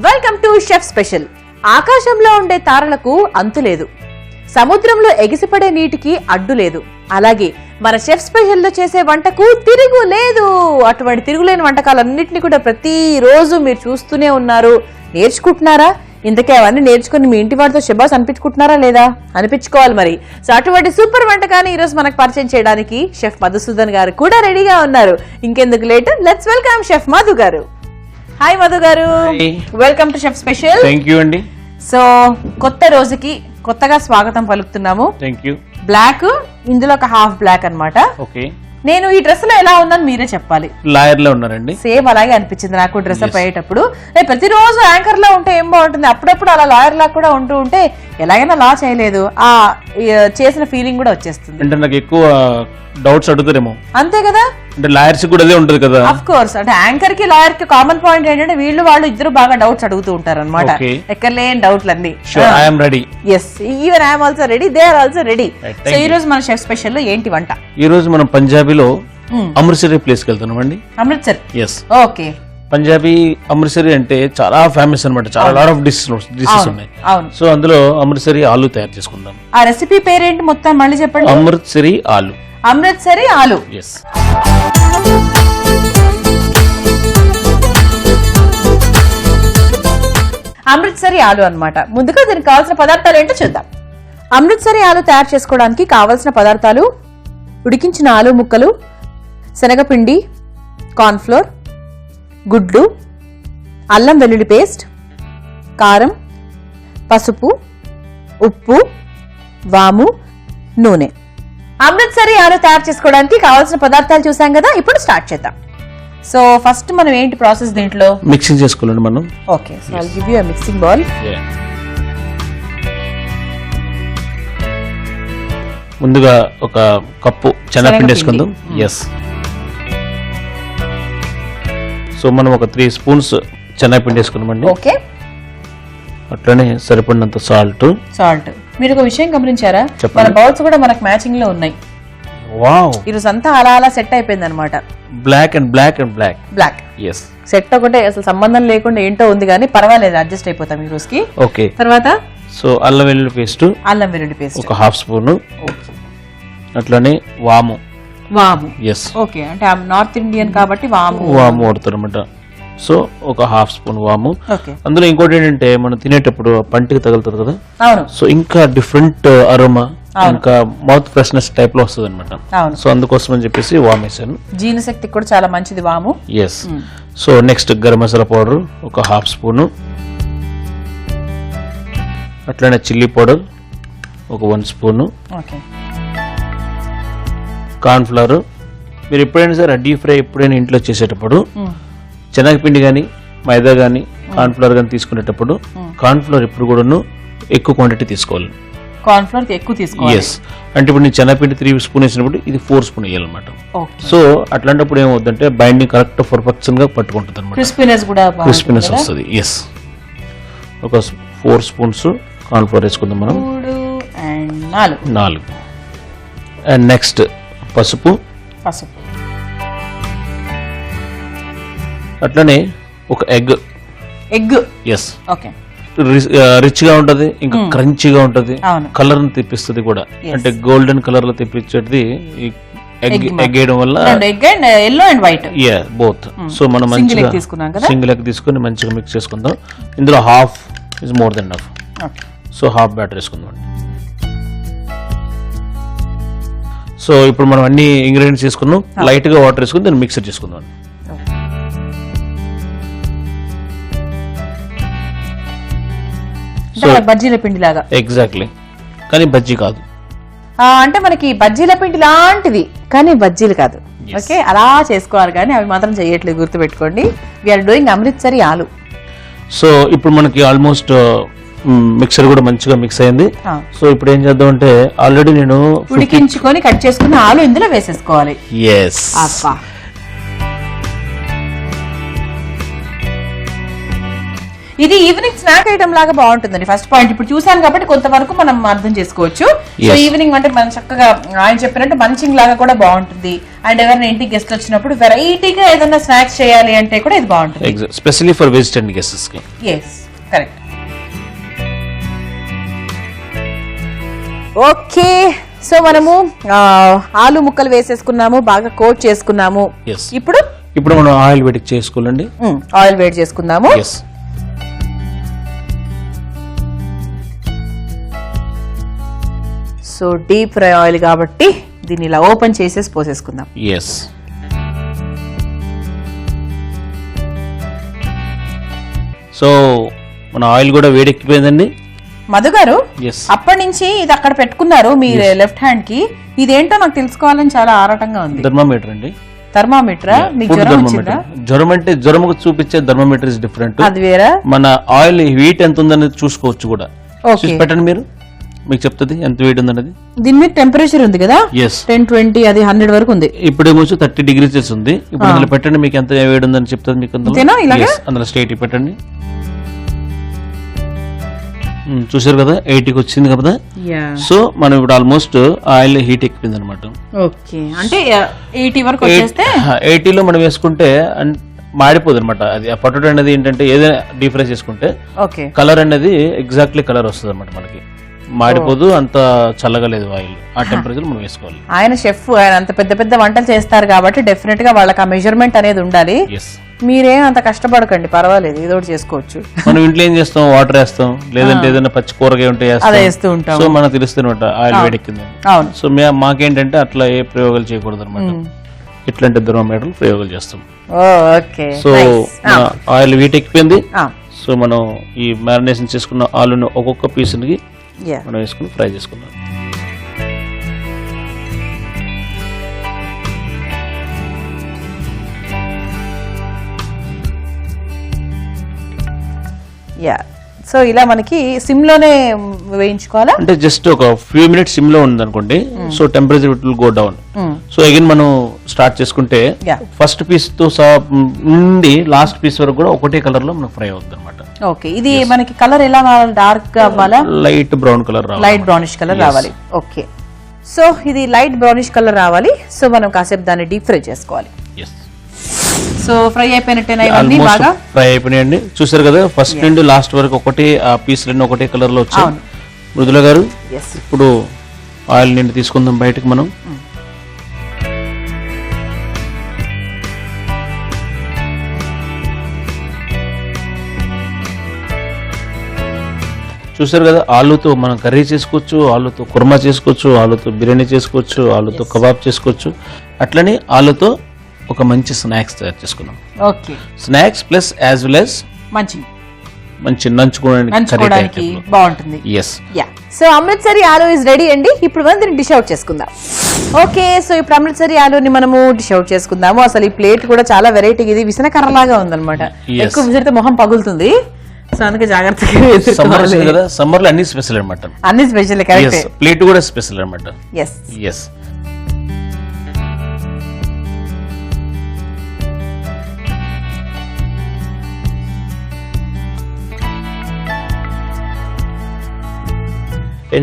Welcome to chef special. ఆకాశంలో ఉండే తారలకు అంతు లేదు, సముద్రంలో ఎగిసిపడే నీటికి అడ్డు లేదు. అలాగే మన షెఫ్ స్పెషల్ లో చేసే వంటకు తిరుగు లేదు. అటువంటి తిరుగులేని వంటకాలన్నింటినీ కూడా ప్రతిరోజు మీరు చూస్తూనే ఉన్నారు, నేర్చుకుంటున్నారా? ఇంతకే అవన్నీ నేర్చుకుని మీ ఇంటి వాటితో శబాస్ అనిపించుకుంటున్నారా లేదా? అనిపించుకోవాలి మరి. సో అటువంటి సూపర్ వంటకాన్ని ఈరోజు మనకు పరిచయం చేయడానికి షెఫ్ మధుసూదన్ గారు కూడా రెడీగా ఉన్నారు. ఇంకెందుకు late, let's welcome chef Madhu గారు. హాయ్ మధు గారు, welcome to chef special. Thank you అండి. సో కొత్త రోజుకి కొత్తగా స్వాగతం పలుకుతున్నాము. Thank you. బ్లాక్, ఇందులో ఒక హాఫ్ బ్లాక్ అన్నమాట. ఓకే, నేను ఈ డ్రెస్ లో ఎలా ఉందని మీరే చెప్పాలి. లాయర్ లో ఉన్నారండి. సేమ్ అలాగే అనిపించింది నాకు డ్రెస్ అప్ అయ్యేటప్పుడు. ప్రతిరోజు యాంకర్ లా ఉంటే ఏం బాగుంటుంది, అప్పుడప్పుడు అలా లాయర్ లా కూడా ఉంటూ ఉంటే ఎలాగైనా లా చేయలేదు ఆ చేసిన ఫీలింగ్ కూడా వచ్చేస్తుంది. అంటే నాకు ఎక్కువ డౌట్స్ అడుగుతారేమో, అంతే కదా? అంటే లాయర్స్ కూడా అదే ఉంటది కదా. ఆఫ్ కోర్స్, అంటే యాంకర్ కి లాయర్ కి కామన్ పాయింట్ ఏంటంటే వాళ్ళు ఇద్దరు బాగా డౌట్స్ అడుగుతూ ఉంటారు అనమాట. ఎక్కర్లేని డౌట్లు అన్ని. I'm ready. Yes, even I'm also ready, they are also ready. So ఈ రోజు మన షెఫ్ స్పెషల్ లో ఏంటి వంట? ఈ రోజు మనం పంజాబీలో అమృత్సర్ ప్లేస్ కి వెళ్తున్నాం అండి. అమృత్సర్, ఎస్. ఓకే. పంజాబీ అమృత్సరి అంటే చాలా ఫేమస్ అనమాట, చాలా లాట్ ఆఫ్ డిషెస్ ఉన్నాయి. సో అందులో అమృత్సరి ఆలు తయారు చేసుకుందాం. ఆ రెసిపీ పేరేంటి మొత్తం మళ్ళీ చెప్పండి? అమృత్సరి ఆలు. అమృత్సరి ఆలు. ఎస్. అమృత్సరి ఆలు అన్నమాట. ముందుగా దీనికి కావాల్సిన పదార్థాలు ఏంటో చూద్దాం. అమృత్సరి ఆలు తయారు చేసుకోవడానికి కావలసిన పదార్థాలు: ఉడికించిన ఆలు ముక్కలు, శనగపిండి, కార్న్ఫ్లోర్, గుడ్లు, అల్లం వెల్లుల్లి పేస్ట్, కారం, పసుపు, ఉప్పు, వాము, నూనె. అమృత్సరి ఆలు తయారు చేసుకోవడానికి కావాల్సిన పదార్థాలు చూసాం కదా, ఇప్పుడు స్టార్ట్ చేద్దాం. సో ఫస్ట్ మనం ఏంటి ప్రాసెస్ దీంట్లో? మిక్సింగ్ చేసుకోవాలండి మనం. Okay, so I'll give you a mixing bowl. ముందుగా ఒక కప్పు శనగపిండి వేసుకుందాం. ఎస్. సో మనం ఒక 3 స్పూన్స్ శనగపిండి వేసుకున్నామండి. ఓకే. అట్లనే సరిపడినంత సాల్ట్. మీరు ఒక విషయం గమనించారా? మన బౌల్స్ కూడా మనకు మ్యాచింగ్ లో ఉన్నాయి. వావ్, ఈరోజు అంతా అలా అలా సెట్ అయిపోయింది అనమాట. Black and black and black. Black, yes. Set ఒకటే, అసలు సంబంధం లేకుండా ఏంటో ఉంది కానీ పర్వాలేదు, అడ్జస్ట్ అయిపోతాం ఈ రోజుకి. ఓకే. తర్వాత సో అల్లం వెల్లుల్లి పేస్ట్. అల్లం వెల్లుల్లి పేస్ట్ ఒక హాఫ్ స్పూన్. అట్లనే వాము. ఎస్. ఓకే, అంటే నార్త్ ఇండియన్ కాబట్టి వాము వాడతారు అనమాట. సో ఒక హాఫ్ స్పూన్ వాము. అందులో ఇంకోటి ఏంటంటే మనం తినేటప్పుడు పంటికి తగులుతుంది కదా, సో ఇంకా డిఫరెంట్ అరోమా, ఇంకా మౌత్ ఫ్రెష్నెస్ టైప్ లో వస్తుంది అనమాట. సో అందుకోసం అని చెప్పేసి వామ్ వేసాను. జీర్ణశక్తికి కూడా చాలా మంచిది వాము. Yes. So next garam masala powder ఒక హాఫ్ స్పూన్. అట్లనే చిల్లీ పౌడర్ ఒక 1 స్పూన్. కార్న్ఫ్లవర్. మీరు ఎప్పుడైనా సరే డీప్ ఫ్రై ఎప్పుడైనా ఇంట్లో చేసేటప్పుడు శనగపిండి కానీ మైదా కానీ కార్న్ఫ్లవర్ కానీ తీసుకునేటప్పుడు కార్న్ఫ్లవర్ ఎప్పుడు కూడాను ఎక్కువ క్వాంటిటీ తీసుకోవాలి. కార్న్ఫ్లవర్ ఎక్కువ తీసుకోవాలి. ఎస్. అంటే ఇప్పుడు నేను శనగపిండి 3 స్పూన్ వేసినప్పుడు ఇది 4 స్పూన్ వేయాలన్నమాట. సో అట్లాంటప్పుడు ఏమవుతుందంటే బైండింగ్ కరెక్ట్ పర్ఫెక్షన్ గా పట్టుకుంటుంది అనమాట, క్రిస్పీనెస్ వస్తుంది. ఎస్. ఒక 4 స్పూన్స్ కార్న్ఫ్లవర్ వేసుకుందాం మనం. 4. అండ్ నెక్స్ట్ పసుపు. అట్లనే ఒక ఎగ్. ఎస్. ఓకే. రిచ్ గా ఉంటది, ఇంకా క్రంచీగా ఉంటది, కలర్ ని తెప్పిస్తుంది కూడా. అంటే గోల్డెన్ కలర్ లో తెప్పించేది ఎగ్ వేయడం వల్ల. బోత్. సో మనం మంచిగా సింగిల్ ఎగ్ తీసుకుని మంచిగా మిక్స్ చేసుకుందాం. ఇందులో half is more than enough. So half batter వేసుకుందాం. సో ఇప్పుడు మనం అన్ని ఇంగ్రీడియంట్స్ తీసుకున్నాం, లైట్ గా వాటర్ వేసుకుని దాన్ని మిక్సర్ చేసుకుందాం. బజ్జీల పిండి లాగా. ఎగ్జాక్ట్లీ, కానీ బజ్జీ కాదు. అంటే మనకి బజ్జీల పిండి లాంటిది కానీ బజ్జీలు కాదు. ఓకే, అలా చేసుకోవాలి కానీ అవి మాత్రం చేయట్లేదు, గుర్తుపెట్టుకోండి. వీఆర్ డూయింగ్ అమృత్సరి ఆలు. సో ఇప్పుడు మనకి ఆల్మోస్ట్ మిక్సర్ కూడా మంచిగా మిక్స్ అయింది. సో ఇప్పుడు ఏం చేద్దాం అంటే ఆల్రెడీ నేను ఉడికించుకొని కట్ చేసుకున్న ఆలు ఇందులో వేసేసుకోవాలి. ఎస్. ఇది ఈవినింగ్ స్నాక్ ఐటమ్ లాగా బాగుంటుందండి. ఫస్ట్ పాయింట్ ఇప్పుడు చూసాను కాబట్టి కొంతవరకు మనం అర్థం చేసుకోవచ్చు. సో ఈవినింగ్ అంటే మనం చక్కగా ఆయన చెప్పినట్టు మంచింగ్ లాగా కూడా బాగుంటుంది. అండ్ ఎవరైనా ఇంటికి గెస్ట్ వచ్చినప్పుడు వెరైటీగా ఏదైనా స్నాక్స్ చేయాలి అంటే కూడా ఇది బాగుంటుంది, స్పెషల్లీ ఫర్ వెజిటేరియన్ గెస్ట్స్ కి. Yes correct. ఓకే, సో మనము ఆలు ముక్కలు వేసేసుకున్నాము, బాగా కోట్ చేసుకున్నాము. ఇప్పుడు మనం ఆయిల్ వేడి చేసుకోవాలండి. ఆయిల్ వేడి చేసుకుందాము. సో డీప్ ఫ్రై ఆయిల్ కాబట్టి దీన్ని ఇలా ఓపెన్ చేసేసి పోసేసుకుందాం. సో మన ఆయిల్ కూడా వేడెక్కిపోయిందండి. మధు గారు, అప్పటి నుంచి ఇది అక్కడ పెట్టుకున్నారు మీ లెఫ్ట్ హ్యాండ్ కి, ఇదేంటో నాకు తెలుసుకోవాలని చాలా ఆరాటంగా ఉంది. థర్మామీటర్ అండి. థర్మామీటరా? మీకు జ్వరం వచ్చిందా? జ్వరం అంటే జ్వరంకు చూపించే థర్మామీటర్ ఇస్ డిఫరెంట్. అది వేరా? మన ఆయిల్ హీట్ ఎంత ఉందనేది చూసుకోవచ్చు కూడా. పెట్టండి మీరు, మీకు చెప్తుంది ఎంత వేడి ఉందన్నది. దీని మీద టెంపరేచర్ ఉంది కదా, 10-20 అది 100 వరకు ఉంది. ఇప్పుడు ఏమో 30 degrees ఉంది. ఇప్పుడు అందులో పెట్టండి, మీకు ఎంత వేడి ఉందని చెప్తుంది మీకు. అందులో స్ట్రైట్ పెట్టండి. చూసారు కదా 80కి వచ్చింది కదా. సో మనం ఇప్పుడు ఆల్మోస్ట్ ఆయిల్ హీట్ ఎక్కిపోయింది అనమాట. ఓకే, అంటే 80 వరకు వచ్చేస్తే 80లో మనం వేసుకుంటే మాడిపోదు అనమాట. అది ఆ పొటాటో అనేది ఏంటంటే ఏదైనా డీప్ ఫ్రై చేసుకుంటే కలర్ అనేది ఎగ్జాక్ట్లీ కలర్ వస్తుంది అనమాట మనకి, మాడిపోదు. అంత చల్లగా లేదు ఆయిల్, ఆ టెంపరేచర్ మనం వేసుకోవాలి. ఆయన షెఫ్, ఆయన అంత పెద్ద పెద్ద వంటలు చేస్తారు కాబట్టి డెఫినెట్ గా వాళ్ళకి ఆ మెజర్మెంట్ అనేది ఉండాలి. మీరేం అంత కష్టపడకండి, పర్వాలేదు, ఏదో ఒకటి చేసుకోవచ్చు. మనం ఇంట్లో ఏం చేస్తాం, వాటర్ వేస్తాం, లేదంటే ఏదైనా పచ్చి కూరగాయ ఉంటే వేస్తూ ఉంటాం. సో మనకు తెలుస్తుంది ఆయిల్ వేడెక్కింది. సో మాకేంటంటే అట్లా ఏ ప్రయోగాలు చేయకూడదు అనమాట, ఇట్లాంటి థర్మామీటర్ ప్రయోగాలు చేస్తాం. So oil వీటెక్కిపోయింది. సో మనం ఈ మ్యారినేషన్ చేసుకున్న ఆలును ఒక్కొక్క పీస్కి మనం వేసుకుని ఫ్రై చేసుకున్నాం. సో ఇలా మనకి సిమ్ లోనే వేయించుకోవాలా అంటే జస్ట్ ఒక ఫ్యూ మినిట్స్ సిమ్ లో ఉంది అనుకోండి. So temperature it will go down. So again మనం స్టార్ట్ చేసుకుంటే ఫస్ట్ పీస్ తో నుండి లాస్ట్ పీస్ వరకు కూడా ఒకటే కలర్ లో మనకు ఫ్రై అవుతుంది అనమాట. ఓకే, ఇది మనకి కలర్ ఎలా కావాలి? డార్క్ గా అవ్వాలా? లైట్ బ్రౌన్ కలర్ రావాలి. లైట్ బ్రౌనిష్ కలర్ రావాలి. ఓకే, సో ఇది లైట్ బ్రౌనిష్ కలర్ రావాలి. సో మనం కాసేపు దాన్ని డీప్ ఫ్రై చేసుకోవాలి. సో ఫ్రై అయిపోయినట్టేనా? ఇవన్నీ బాగా ఫ్రై అయిపోయినాయండి. చూసారు కదా ఫస్ట్ నుండి లాస్ట్ వరకు ఒకటే ఆ పీసులన్నీ ఒకటే కలర్ లో వచ్చాయి. మృదుల గారు, ఇప్పుడు ఆయిల్ నిండి తీసుకుందాం బయటకు మనం. చూసారు కదా, ఆలూతో మనం కర్రీ చేసుకోవచ్చు, ఆలూతో కుర్మా చేసుకోవచ్చు, ఆలూతో బిర్యానీ చేసుకోవచ్చు, ఆలూతో కబాబ్ చేసుకోవచ్చు. అట్లనే ఆలూతో ఒక మంచి స్నాక్స్ తయారు చేసుకున్నాం. Okay, snacks plus as well as మంచి నంచుకోవడానికి బాగుంటుంది. సో అమృత్సరి ఆలు ఇస్ రెడీ అండి. ఇప్పుడు మనం దీన్ని డిష్ అవుట్ చేసుకుందాం. ఓకే, సో ఇప్పుడు అమృత్సరి ఆలుని మనము డిష్ అవుట్ చేసుకుందాము. అసలు ఈ ప్లేట్ కూడా చాలా వెరైటీ, ఇది విసనకర్రలాగా ఉందన్నమాట. ఎక్కువ విసిరితే మొహం పగులుతుంది. సో అందుకే జాగ్రత్తగా. సమ్మర్ లో అన్ని స్పెషల్ అనమాట, అన్ని స్పెషల్. ప్లేట్ కూడా స్పెషల్ అనమాట.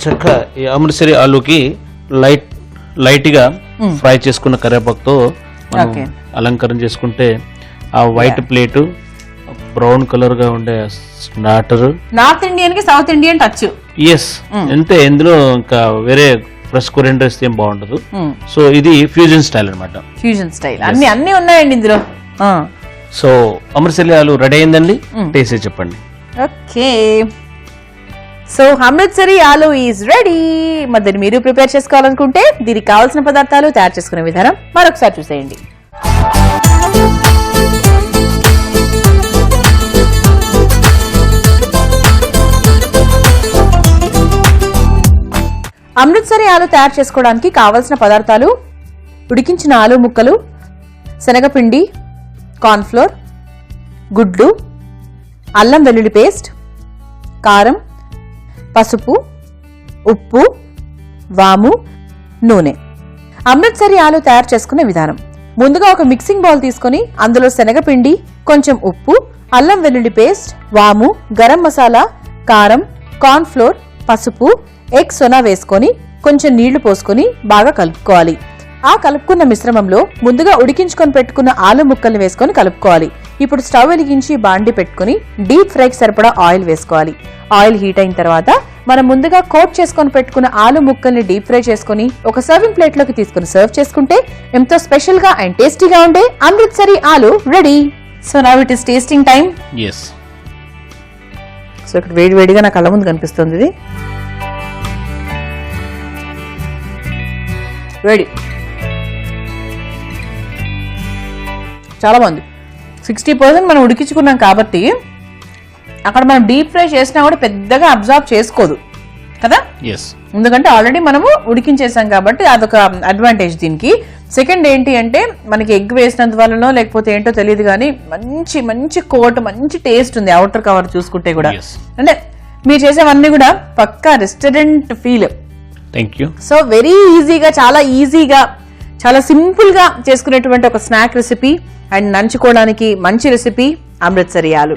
చక్క ఈ అమృత్సరి ఆలూకి లైట్ గా ఫ్రై చేసుకున్న కరివేపాకుతో అలంకరణ చేసుకుంటే ఆ వైట్ ప్లేట్ బ్రౌన్ కలర్ గా ఉండే స్టార్టర్. నార్త్ ఇండియన్ కి సౌత్ ఇండియన్ టచ్. అంతే, ఇందులో ఇంకా వేరే ఫ్రెష్ కొరియండర్ వేస్తే ఏం బాగుండదు. సో ఇది ఫ్యూజన్ స్టైల్ అనమాట. ఫ్యూజన్ స్టైల్ అన్ని ఉన్నాయండి ఇందులో. సో అమృత్సరి ఆలు రెడీ అయిందండి, టేస్ట్ చెప్పండి. ఓకే, సో అమృత్సరి ఆలు ఈజ్ రెడీ. మరి దీన్ని మీరు ప్రిపేర్ చేసుకోవాలనుకుంటే దీనికి కావాల్సిన పదార్థాలు, తయారు చేసుకునే విధానం మరొకసారి చూసేయండి. అమృత్సరి ఆలు తయారు చేసుకోవడానికి కావలసిన పదార్థాలు: ఉడికించిన ఆలు ముక్కలు, శనగపిండి, కార్న్ఫ్లోర్, గుడ్లు, అల్లం వెల్లుల్లి పేస్ట్, కారం, పసుపు, ఉప్పు, వాము, నూనె. అమృత్సరి ఆలు తయారు చేసుకునే విధానం: ముందుగా ఒక మిక్సింగ్ బౌల్ తీసుకుని అందులో శనగపిండి, కొంచెం ఉప్పు, అల్లం వెల్లుల్లి పేస్ట్, వాము, గరం మసాలా, కారం, కార్న్ఫ్లోర్, పసుపు, ఎగ్ సోనా వేసుకొని కొంచెం నీళ్లు పోసుకొని బాగా కలుపుకోవాలి. ఆ కలుపుకున్న మిశ్రమంలో ముందుగా ఉడికించుకొని పెట్టుకున్న ఆలు ముక్కల్ని వేసుకొని కలుపుకోవాలి. ఇప్పుడు స్టవ్ వెలిగించి బాండి పెట్టుకుని డీప్ ఫ్రైకి సరిపడా ఆయిల్ వేసుకోవాలి. ఆయిల్ హీట్ అయిన తర్వాత మనం ముందుగా కోట్ చేసుకొని పెట్టుకున్న ఆలు ముక్కల్ని డీప్ ఫ్రై చేసుకుని ఒక సర్వింగ్ ప్లేట్ లోకి తీసుకుని సర్వ్ చేసుకుంటే ఎంతో స్పెషల్ గా అండ్ టేస్టీగా ఉండే Amritsari aloo ready. So now it is tasting time. Yes. So ఇక్కడ వేడి వేడిగా నా కళ్ళ ముందు కనిపిస్తుంది ఇది. వేడి చాలా బాగుంది. 60% మనం ఉడికించుకున్నాం కాబట్టి అక్కడ మనం డీప్ ఫ్రై చేసినా కూడా పెద్దగా అబ్జార్బ్ చేసుకోదు కదా, ఎందుకంటే ఆల్రెడీ మనము ఉడికించేసాం కాబట్టి అదొక అడ్వాంటేజ్ దీనికి. సెకండ్ ఏంటి అంటే మనకి ఎగ్ వేసినంత వల్లనో లేకపోతే ఏంటో తెలియదు కానీ మంచి మంచి కోట్ మంచి టేస్ట్ ఉంది అవుటర్ కవర్ చూసుకుంటే కూడా. అంటే మీరు చేసేవన్నీ కూడా పక్కా restaurant feel. Thank you. So very ఈజీగా చాలా సింపుల్ గా చేసుకునేటువంటి ఒక స్నాక్ రెసిపీ అండ్ నంచుకోవడానికి మంచి రెసిపీ అమృత్సరి ఆలు.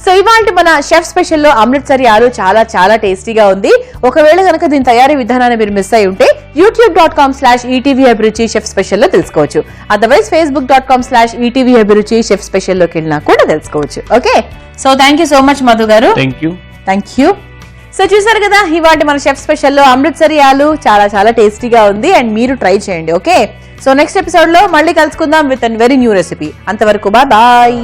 సో ఇవాళ మన షెఫ్ స్పెషల్లో అమృత్సరి ఆలు చాలా చాలా టేస్టీగా ఉంది. ఒకవేళ కనుక దీని తయారీ విధానాన్ని మీరు మిస్ అయి ఉంటే youtube.com/ETV అభిరుచి షెఫ్ స్పెషల్లో తెలుసుకోవచ్చు. అదర్వైజ్ facebook.com/ETV అభిరుచి షెఫ్ స్పెషల్లోకి వెళ్ళినా కూడా తెలుసుకోవచ్చు. Okay, so thank you so much Madhu గారు. Thank you. సో చూసారు కదా ఇవాళ మన షెఫ్ స్పెషల్లో అమృత్సరి ఆలు చాలా చాలా టేస్టీగా ఉంది అండ్ మీరు ట్రై చేయండి. ఓకే, సో నెక్స్ట్ ఎపిసోడ్ లో మళ్ళీ కలుసుకుందాం with an very new recipe. అంతవరకు బాయ్.